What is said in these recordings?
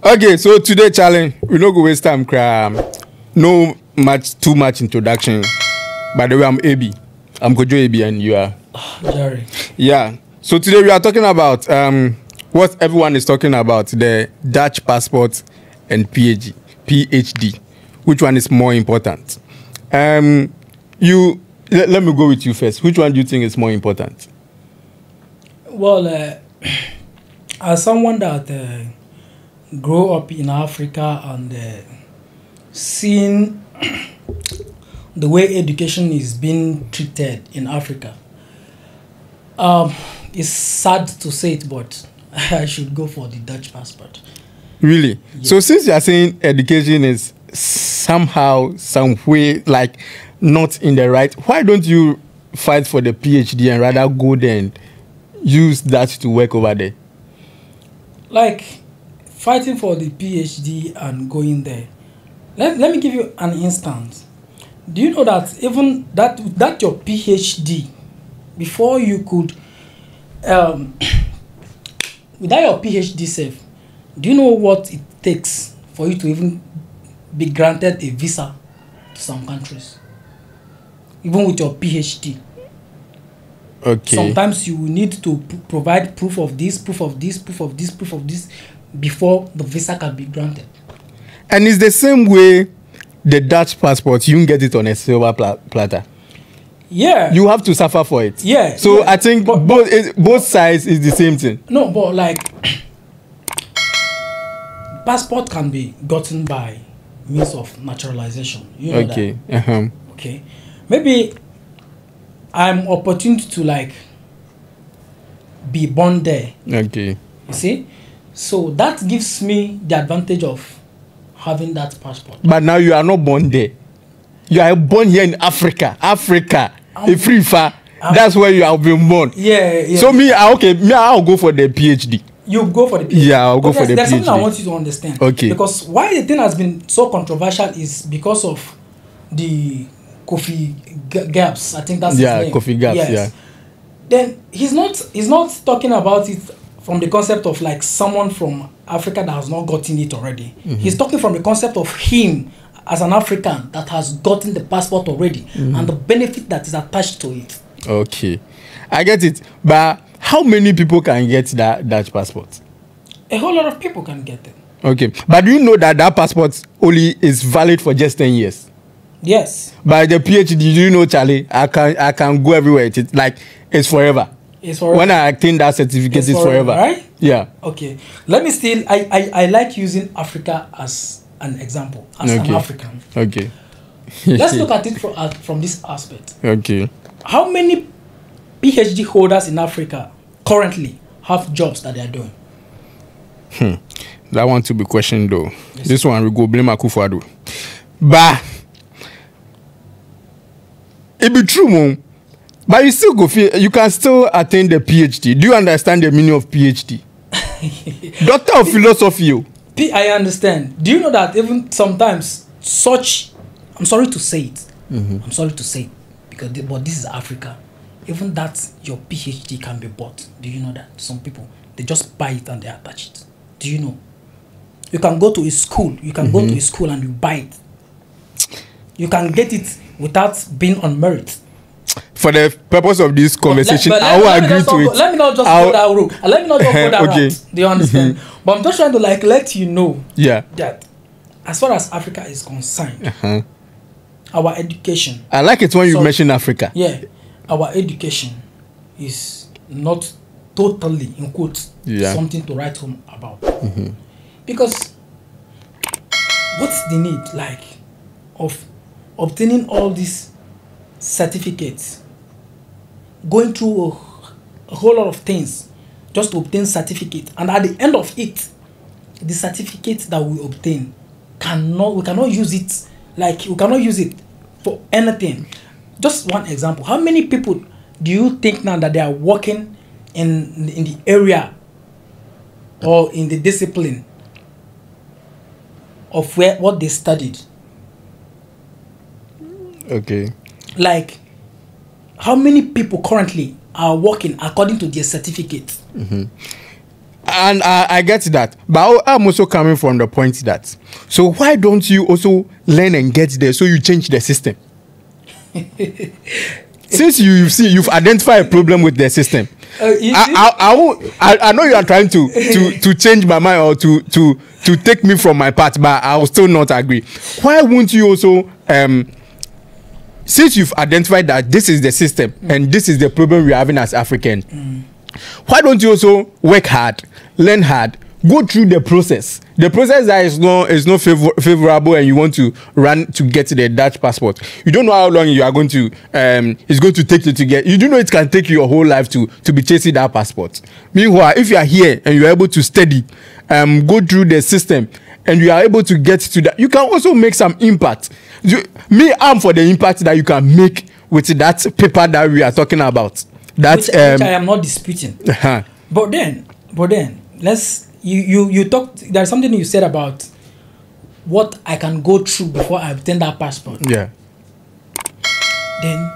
Okay, so today challenge, we no go waste time. No too much introduction. By the way, I'm AB. I'm Kojo AB, and you are Jerry. Yeah. So today we are talking about what everyone is talking about: the Dutch passport and PhD. Which one is more important? Let me go with you first. Which one do you think is more important? Well, as someone that grew up in Africa and seeing the way education is being treated in Africa, it's sad to say it, but I should go for the Dutch passport. Really? Yes. So since you are saying education is somehow, some way, like not in the right, why don't you fight for the PhD and rather go there and use that to work over there? Like fighting for the PhD and going there. Let me give you an instance. Do you know that even that your PhD, before you could without your PhD self, do you know what it takes for you to even be granted a visa to some countries? Even with your PhD. Okay. Sometimes you will need to provide proof of this before the visa can be granted. And it's the same way the Dutch passport, you can get it on a silver platter. Yeah. You have to suffer for it. Yeah. So yeah. I think both sides is the same thing. No, but like passport can be gotten by means of naturalization. You know Okay. that? Okay. Maybe I'm opportune to like be born there. Okay. You see? So that gives me the advantage of having that passport. But now you are not born there. You are born here in Africa. Africa. That's where you have been born. Yeah. So I'll go for the PhD. You go for the PhD. Yeah, I'll go for the there's PhD. Something I want you to understand. Okay. Because why the thing has been so controversial is because of the Kofi Gaps. I think that's his name. Kofi Gaps. Yes. Yeah. Then he's not talking about it from the concept of like someone from Africa that has not gotten it already. Mm-hmm. He's talking from the concept of him as an African that has gotten the passport already, and the benefit that is attached to it. Okay, I get it. But how many people can get that Dutch passport? A whole lot of people can get it. Okay, but do you know that passport only is valid for just 10 years? Yes. By the PhD, do you know, Charlie? I can go everywhere. It's forever. It's forever. When I attain that certificate, it's forever. Right? Yeah. Okay. Let me still. I like using Africa as an example, as an African. Okay. Let's look at it from this aspect. Okay. How many PhD holders in Africa currently have jobs that they are doing? That one to be questioned though. Yes. This one we go blame Akufo-Addo. But it be true, Mom. But you can still attain the PhD. Do you understand the meaning of PhD? Doctor of Philosophy. I understand. Do you know that even sometimes I'm sorry to say it. I'm sorry to say it but this is Africa. Even that your PhD can be bought. Do you know that? Some people, they just buy it and they attach it. Do you know? You can go to a school. You can go to a school and you buy it. You can get it without being on merit. For the purpose of this conversation, I will agree to it. Let me not just go that route. Let me not just go that Okay. route. Do you understand? But I'm just trying to like let you know that as far as Africa is concerned, our education. I like it when you mention Africa. Yeah, our education is not totally, in quotes, something to write home about. Because what's the need, like, of obtaining all these certificates, going through a whole lot of things just to obtain certificate, and at the end of it, the certificate that we obtain we cannot use it, like we cannot use it for anything. Just one example: how many people do you think now that they are working in the area or in the discipline of what they studied? Okay. Like, how many people currently are working according to their certificate? And I get that, but I'm also coming from the point that, so why don't you also learn and get there so you change the system? Since you've identified a problem with the system, I know you are trying to change my mind or to take me from my path, but I will still not agree. Why won't you also, since you've identified that this is the system and this is the problem we're having as Africans, why don't you also work hard, learn hard, go through the process? The process that is not favorable, and you want to run to get the Dutch passport. You don't know how long you are going to it's going to take you to get. You do know it can take you your whole life to be chasing that passport. Meanwhile, if you are here and you are able to study, go through the system, and you are able to get to that, you can also make some impact. I'm for the impact that you can make with that paper that we are talking about. Which I am not disputing. But then let's you talked. There's something you said about what I can go through before I obtain that passport. Yeah. Then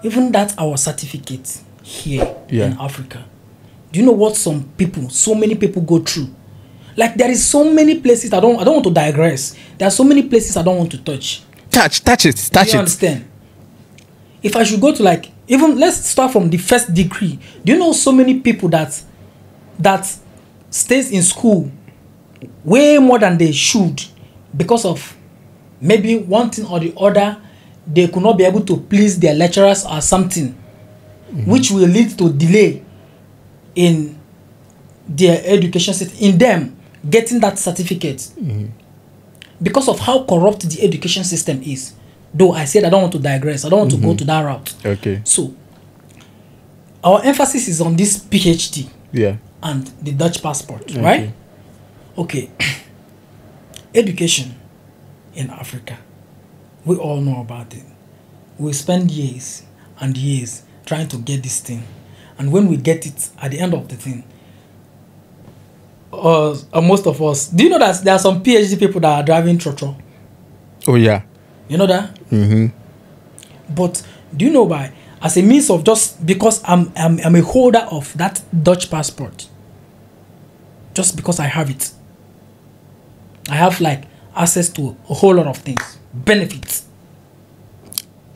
even that's our certificate here in Africa. Do you know what so many people go through? Like there is so many places I don't want to digress. There are so many places I don't want to touch. Touch it. Do you understand? If I should go to like, even let's start from the first degree. Do you know so many people that stays in school way more than they should because of maybe one thing or the other? They could not be able to please their lecturers or something, which will lead to delay in their education system, in them getting that certificate because of how corrupt the education system is. Though I said I don't want to digress, I don't want to go to that route. Okay. So our emphasis is on this PhD and the Dutch passport, right? Okay. Education in Africa, we all know about it. We spend years and years trying to get this thing, and when we get it, at the end of the thing, most of us, do you know that there are some PhD people that are driving trotro? Oh yeah. You know that? But do you know why? As a means of just because I'm a holder of that Dutch passport, just because I have it, I have like access to a whole lot of things, benefits.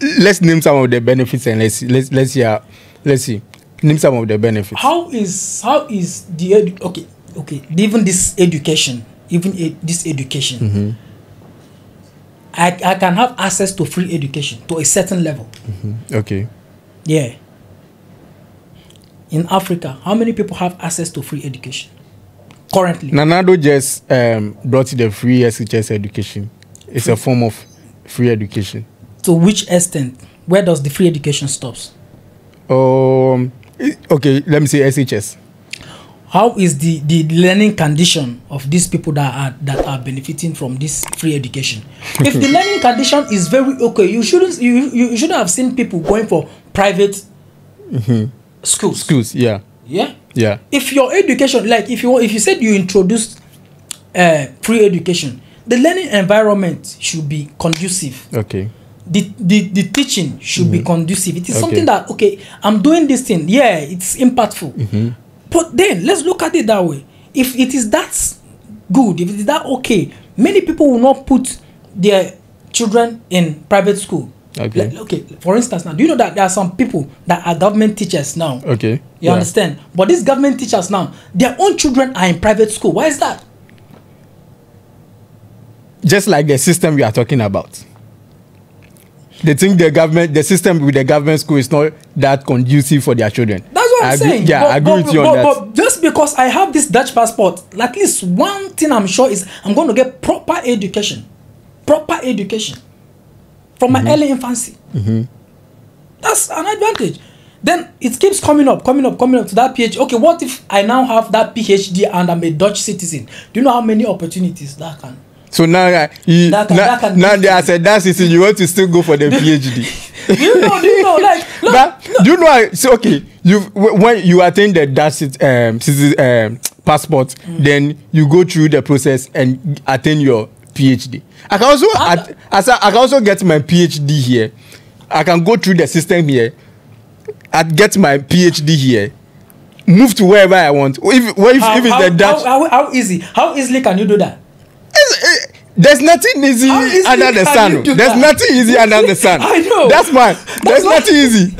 Let's name some of the benefits and let's see. Name some of the benefits. How is the okay even this education, I can have access to free education to a certain level. Okay. Yeah. In Africa, how many people have access to free education currently? Nana Addo just brought the free SHS education. It's a form of free education. To which extent? Where does the free education stops? Okay, let me say SHS. How is the learning condition of these people that are benefiting from this free education? If the learning condition is very okay, you shouldn't have seen people going for private schools. Schools, yeah. Yeah. Yeah. If your education, like if you said you introduced free education, the learning environment should be conducive. Okay. The teaching should be conducive. It is something that I'm doing this thing. Yeah, it's impactful. But then let's look at it that way. If it is that good, if it is that okay, many people will not put their children in private school. Okay. For instance, now, do you know that there are some people that are government teachers now? Okay. You understand? But these government teachers now, their own children are in private school. Why is that? Just like the system we are talking about. They think the system with the government school is not that conducive for their children. That's what I'm saying. Yeah, I agree with you on that. But just because I have this Dutch passport, at least one thing I'm sure is I'm going to get proper education. Proper education. From my early infancy. That's an advantage. Then it keeps coming up to that PhD. Okay, what if I now have that PhD and I'm a Dutch citizen? Do you know how many opportunities that can? So now, now they are said that citizen, you want to still go for the PhD. Do you know, like, look, but do you know? So okay, when you attain the Dutch passport, then you go through the process and attain your PhD. I can also get my PhD here. I can go through the system here. I get my PhD here. move to wherever I want. If it's the Dutch, how easy? How easily can you do that? There's nothing easy under the sun. There's nothing easy under the sun. I know. That's why. There's nothing easy.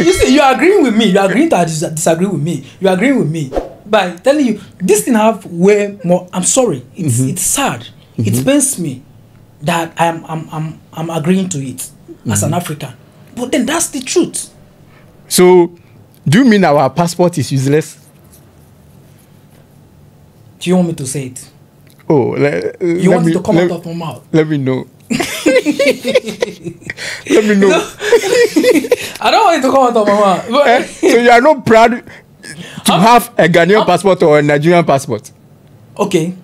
you see, you're agreeing with me. You're agreeing to disagree with me. You're agreeing with me by telling you this thing have way more. I'm sorry. It's sad. It pains me that I'm agreeing to it as an African. But then that's the truth. So, do you mean our passport is useless? Do you want me to say it? Oh, you want me to come out of my mouth? Let me know. Let me know. I don't want it to come out of my mouth. But so you are not proud to have a Ghanaian passport or a Nigerian passport? Okay.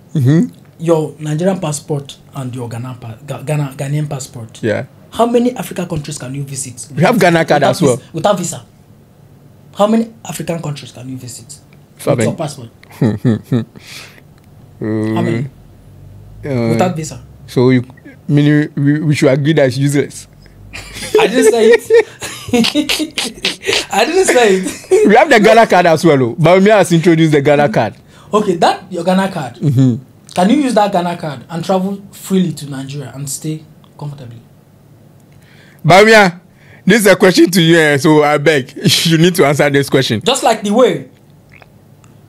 Your Nigerian passport and your Ghanaian passport. Yeah. How many African countries can you visit? We have Ghana card as well. Without visa. How many African countries can you visit with your passport? How many? Without visa. So meaning we should agree that it's useless. I didn't say it. I didn't say it. We have the Ghana card as well, but me has introduced the Ghana card. Okay, that your Ghana card. Can you use that Ghana card and travel freely to Nigeria and stay comfortably? Bamia, this is a question to you, so I beg you need to answer this question. Just like the way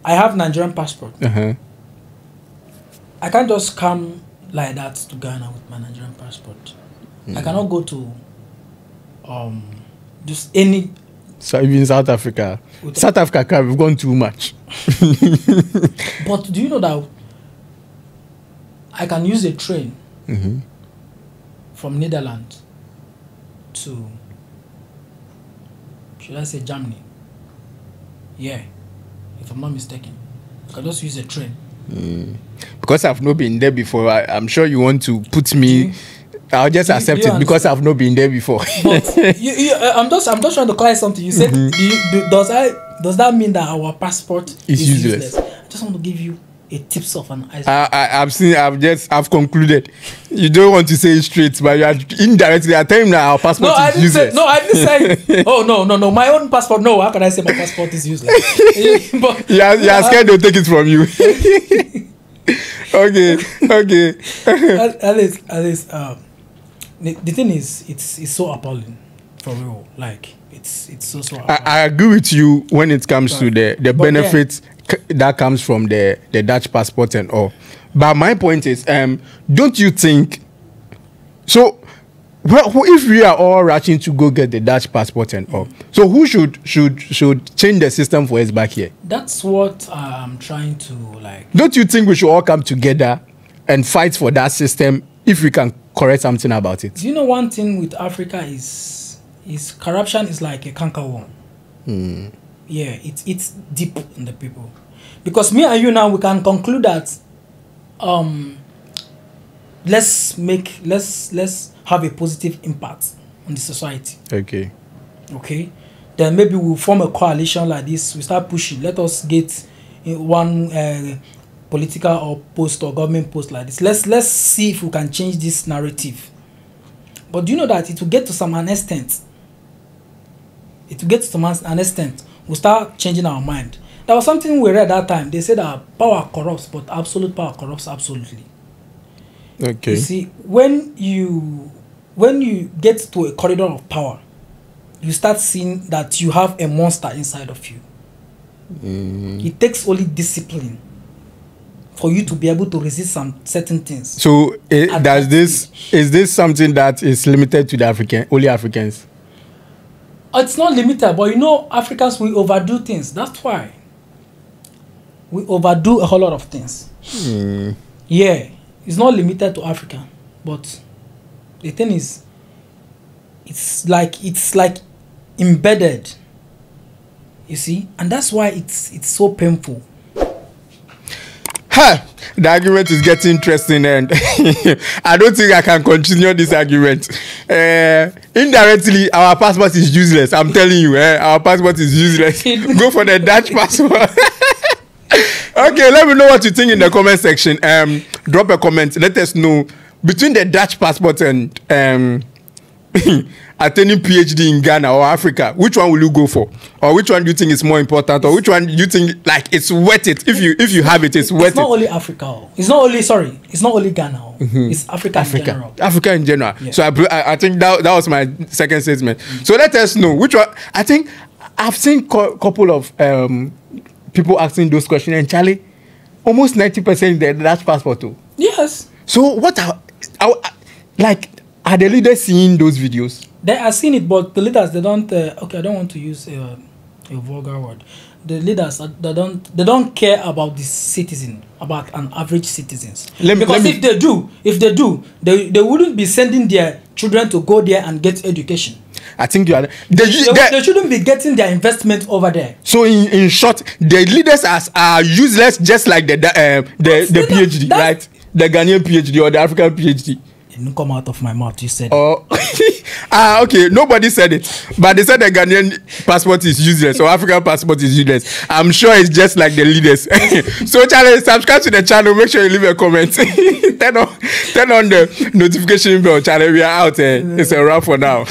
I have Nigerian passport. I can't just come like that to Ghana with my Nigerian passport. I cannot go to just any. So even South Africa. South Africa, we've gone too much. But do you know that I can use a train from Netherlands to, should I say, Germany? Yeah, if I'm not mistaken. I can just use a train. Because I've not been there before, I'm sure you want to put me. I'll just accept it because I've not been there before. But I'm just trying to clarify something. You said, does that mean that our passport is useless? I just want to give you a tips of an iceberg. I've concluded. You don't want to say it straight, but you are indirectly telling that our passport is useless. I didn't say. Oh no. My own passport. No, how can I say my passport is useless? But, you are scared they'll take it from you. Okay. At least, the thing is, it's so appalling, for real. Like it's so appalling. I agree with you when it comes to the benefits that comes from the Dutch passport and all. But my point is, don't you think? So, if we are all rushing to go get the Dutch passport and all, so who should change the system for us back here? That's what I'm trying to like. Don't you think we should all come together and fight for that system if we can correct something about it? Do you know one thing with Africa is corruption is like a cankerworm. Yeah, it's deep in the people. Because me and you now, we can conclude that let's have a positive impact on the society. Okay. Then maybe we'll form a coalition like this. We start pushing. Let us get one political or post or government post like this. Let's see if we can change this narrative. But do you know that it will get to some extent? We'll start changing our mind. There was something we read that time. They said that power corrupts, but absolute power corrupts absolutely. Okay. You see, when you get to a corridor of power, you start seeing that you have a monster inside of you. It takes only discipline for you to be able to resist some certain things. So, is this something that is limited to the only Africans? It's not limited, but you know, Africans, we overdo things. That's why. We overdo a whole lot of things. Yeah, it's not limited to Africa, but the thing is, it's like embedded. You see, and that's why it's so painful. The argument is getting interesting, and I don't think I can continue this argument. Indirectly, our passport is useless. I'm telling you, our passport is useless. Go for the Dutch passport. Okay, let me know what you think in the comment section. Drop a comment. Let us know between the Dutch passport and attaining PhD in Ghana or Africa, which one will you go for? Or which one do you think is more important? Or which one do you think like it's worth it? If you have it, it's worth it. It's not only Africa. It's not only Ghana. It's Africa in general. Africa in general. Yeah. So I think that was my second statement. So let us know which one. I think I've seen couple of people asking those questions, and Charlie, almost 90% the Dutch passport too. Yes. So what are the leaders seeing those videos? They are seeing it, but the leaders, they don't. Okay, I don't want to use a vulgar word. The leaders, they don't care about the citizen, about an average citizens. If they do, they wouldn't be sending their children to go there and get education. I think you are. They shouldn't be getting their investment over there. So in short, the leaders are useless, just like the PhD, right? The Ghanaian PhD or the African PhD. It didn't come out of my mouth. You said. Oh, okay. Nobody said it, but they said the Ghanaian passport is useless or African passport is useless. I'm sure it's just like the leaders. So, Charlie, subscribe to the channel. Make sure you leave a comment. turn on the notification bell, Charlie. We are out. It's a wrap for now.